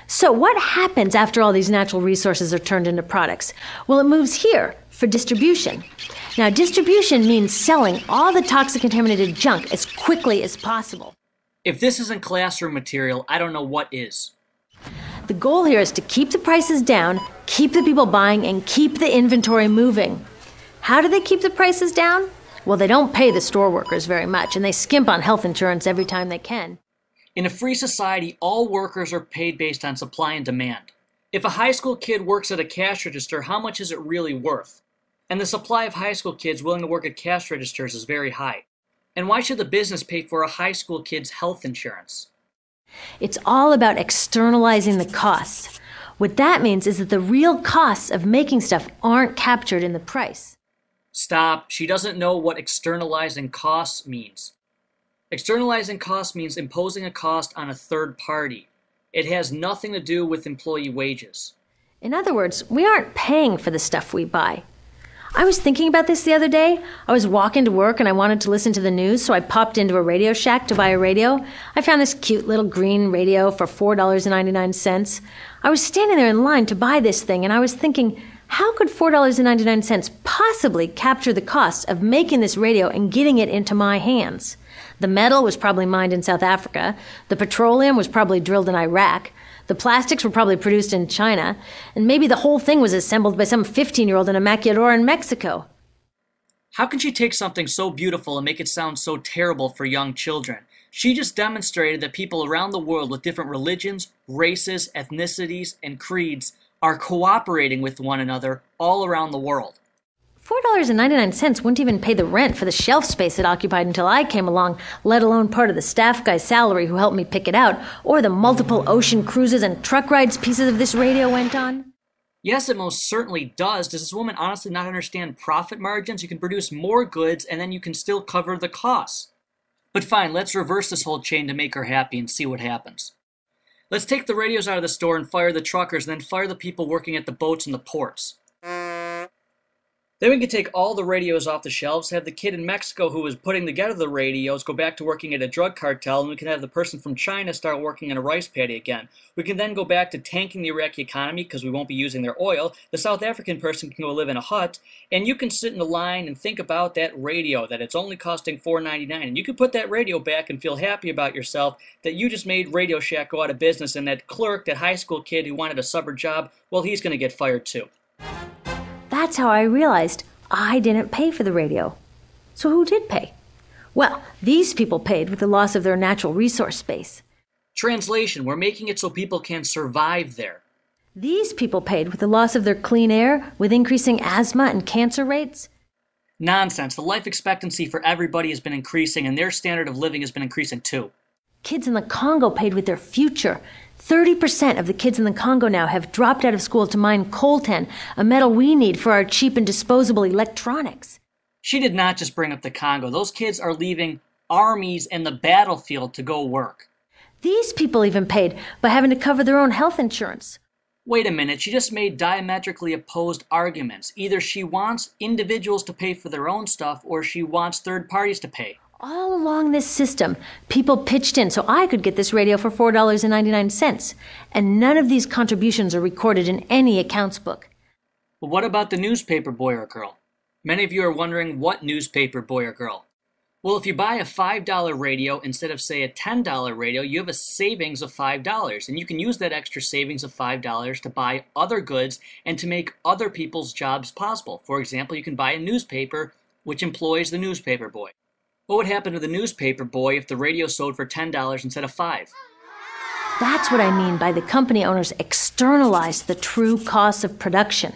So what happens after all these natural resources are turned into products? Well, it moves here for distribution. Now, distribution means selling all the toxic contaminated junk as quickly as possible. If this isn't classroom material, I don't know what is. The goal here is to keep the prices down, keep the people buying, and keep the inventory moving. How do they keep the prices down? Well, they don't pay the store workers very much, and they skimp on health insurance every time they can. In a free society, all workers are paid based on supply and demand. If a high school kid works at a cash register, how much is it really worth? And the supply of high school kids willing to work at cash registers is very high. And why should the business pay for a high school kid's health insurance? It's all about externalizing the costs. What that means is that the real costs of making stuff aren't captured in the price. Stop. She doesn't know what externalizing costs means. Externalizing costs means imposing a cost on a third party. It has nothing to do with employee wages. In other words, we aren't paying for the stuff we buy. I was thinking about this the other day. I was walking to work and I wanted to listen to the news, so I popped into a Radio Shack to buy a radio. I found this cute little green radio for $4.99. I was standing there in line to buy this thing, and I was thinking, how could $4.99 possibly capture the cost of making this radio and getting it into my hands? The metal was probably mined in South Africa. The petroleum was probably drilled in Iraq. The plastics were probably produced in China. And maybe the whole thing was assembled by some 15-year-old in a maquiladora in Mexico. How can she take something so beautiful and make it sound so terrible for young children? She just demonstrated that people around the world with different religions, races, ethnicities, and creeds are cooperating with one another all around the world. $4.99 wouldn't even pay the rent for the shelf space it occupied until I came along, let alone part of the staff guy's salary who helped me pick it out, or the multiple ocean cruises and truck rides pieces of this radio went on. Yes, it most certainly does. Does this woman honestly not understand profit margins? You can produce more goods and then you can still cover the costs. But fine, let's reverse this whole chain to make her happy and see what happens. Let's take the radios out of the store and fire the truckers, and then fire the people working at the boats and the ports. Then we can take all the radios off the shelves, have the kid in Mexico who was putting together the radios go back to working at a drug cartel, and we can have the person from China start working in a rice paddy again. We can then go back to tanking the Iraqi economy because we won't be using their oil. The South African person can go live in a hut, and you can sit in the line and think about that radio, that it's only costing $4.99. And you can put that radio back and feel happy about yourself that you just made Radio Shack go out of business, and that clerk, that high school kid who wanted a summer job, well, he's going to get fired too. That's how I realized I didn't pay for the radio. So who did pay? Well, these people paid with the loss of their natural resource space. Translation, we're making it so people can survive there. These people paid with the loss of their clean air, with increasing asthma and cancer rates. Nonsense. The life expectancy for everybody has been increasing, and their standard of living has been increasing too. Kids in the Congo paid with their future. 30% of the kids in the Congo now have dropped out of school to mine coltan, a metal we need for our cheap and disposable electronics. She did not just bring up the Congo. Those kids are leaving armies and the battlefield to go work. These people even paid by having to cover their own health insurance. Wait a minute, she just made diametrically opposed arguments. Either she wants individuals to pay for their own stuff, or she wants third parties to pay. All along this system, people pitched in so I could get this radio for $4.99, and none of these contributions are recorded in any accounts book. But what about the newspaper boy or girl? Many of you are wondering what newspaper boy or girl. Well, if you buy a $5 radio instead of, say, a $10 radio, you have a savings of $5, and you can use that extra savings of $5 to buy other goods and to make other people's jobs possible. For example, you can buy a newspaper which employs the newspaper boy. What would happen to the newspaper boy if the radio sold for $10 instead of $5? That's what I mean by the company owners externalized the true costs of production.